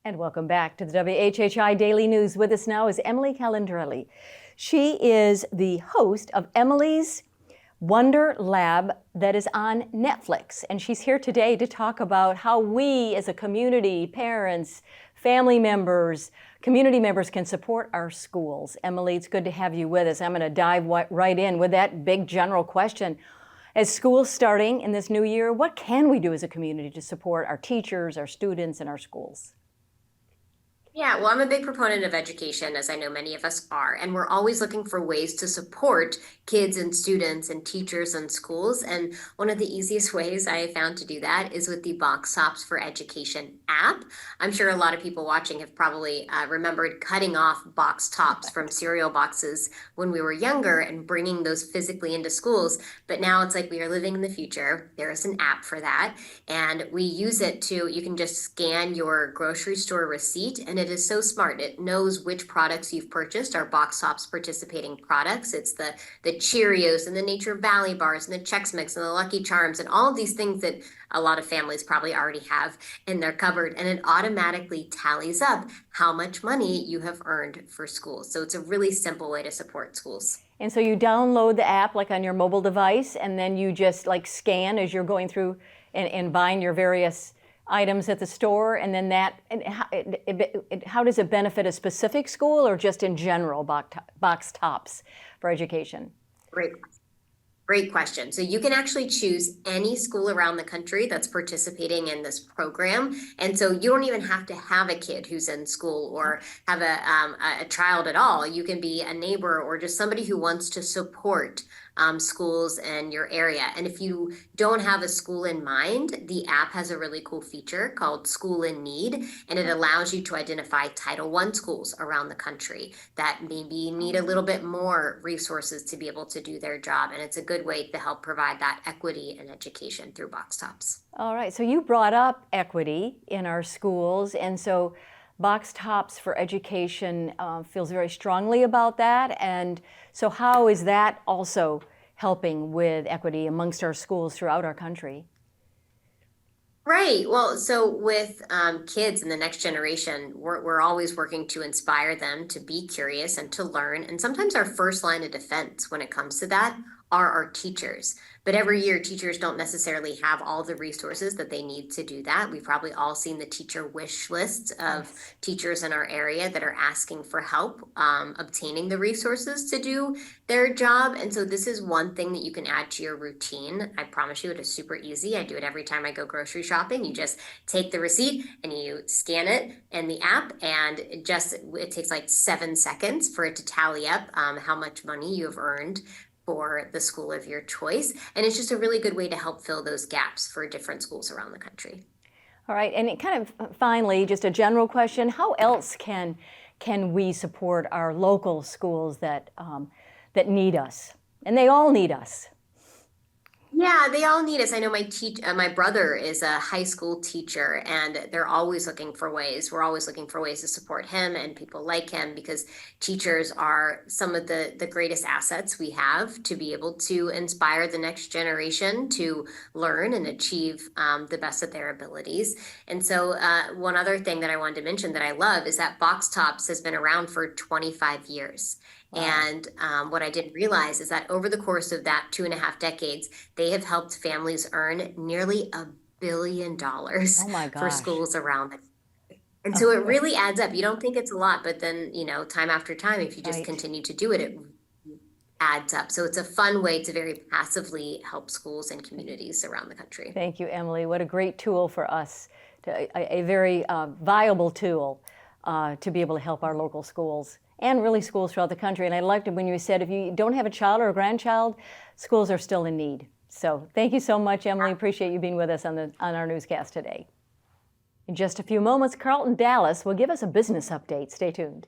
And welcome back to the WHHI Daily News. With us now is Emily Calandrelli. She is the host of Emily's Wonder Lab that is on Netflix. And she's here today to talk about how we as a community, parents, family members, community members can support our schools. Emily, it's good to have you with us. I'm going to dive right in with that big general question. As school's starting in this new year, what can we do as a community to support our teachers, our students, and our schools? Yeah, well, I'm a big proponent of education, as I know many of us are, and we're always looking for ways to support kids and students and teachers and schools. And one of the easiest ways I have found to do that is with the Box Tops for Education app. I'm sure a lot of people watching have probably remembered cutting off box tops from cereal boxes when we were younger and bringing those physically into schools. But now it's like we are living in the future. There is an app for that, and we use it to, you can just scan your grocery store receipt, and it is so smart. It knows which products you've purchased are Box Tops participating products. It's the Cheerios and the Nature Valley bars and the Chex Mix and the Lucky Charms and all of these things that a lot of families probably already have in their cupboard. And it automatically tallies up how much money you have earned for schools. So it's a really simple way to support schools. And so you download the app like on your mobile device, and then you just like scan as you're going through and buying your various items at the store, and then that, and how does it benefit a specific school or just in general box tops for education? Great question. So you can actually choose any school around the country that's participating in this program. And so you don't even have to have a kid who's in school or have a child at all. You can be a neighbor or just somebody who wants to support schools in your area. And if you don't have a school in mind, the app has a really cool feature called School in Need, and it allows you to identify Title I schools around the country that maybe need a little bit more resources to be able to do their job. And it's a good way to help provide that equity and education through Box Tops. All right, so you brought up equity in our schools, and so Box Tops for Education feels very strongly about that. And so how is that also helping with equity amongst our schools throughout our country? Right. Well, so with kids in the next generation, we're always working to inspire them to be curious and to learn. And sometimes our first line of defense when it comes to that are our teachers. But every year, teachers don't necessarily have all the resources that they need to do that. We've probably all seen the teacher wish lists of teachers in our area that are asking for help obtaining the resources to do their job. And so this is one thing that you can add to your routine. I promise you it is super easy. I do it every time I go grocery shopping. You just take the receipt and you scan it in the app, and it takes like 7 seconds for it to tally up how much money you have earned for the school of your choice. And it's just a really good way to help fill those gaps for different schools around the country. All right, and it kind of finally, just a general question, how else can we support our local schools that need us? And they all need us. Yeah, they all need us. I know my brother is a high school teacher, and they're always looking for ways. We're always looking for ways to support him and people like him, because teachers are some of the greatest assets we have to be able to inspire the next generation to learn and achieve the best of their abilities. And so one other thing that I wanted to mention that I love is that Box Tops has been around for 25 years. Wow. And what I didn't realize is that over the course of that 2.5 decades, they have helped families earn nearly $1 billion for schools around the country. And so it really adds up. You don't think it's a lot, but then, time after time, if you just continue to do it, it adds up. So it's a fun way to very passively help schools and communities around the country. Thank you, Emily. What a great tool for us, a very viable tool to be able to help our local schools and really schools throughout the country. And I liked it when you said if you don't have a child or a grandchild, schools are still in need. So thank you so much, Emily. Appreciate you being with us on our newscast today. In just a few moments, Carlton Dallas will give us a business update. Stay tuned.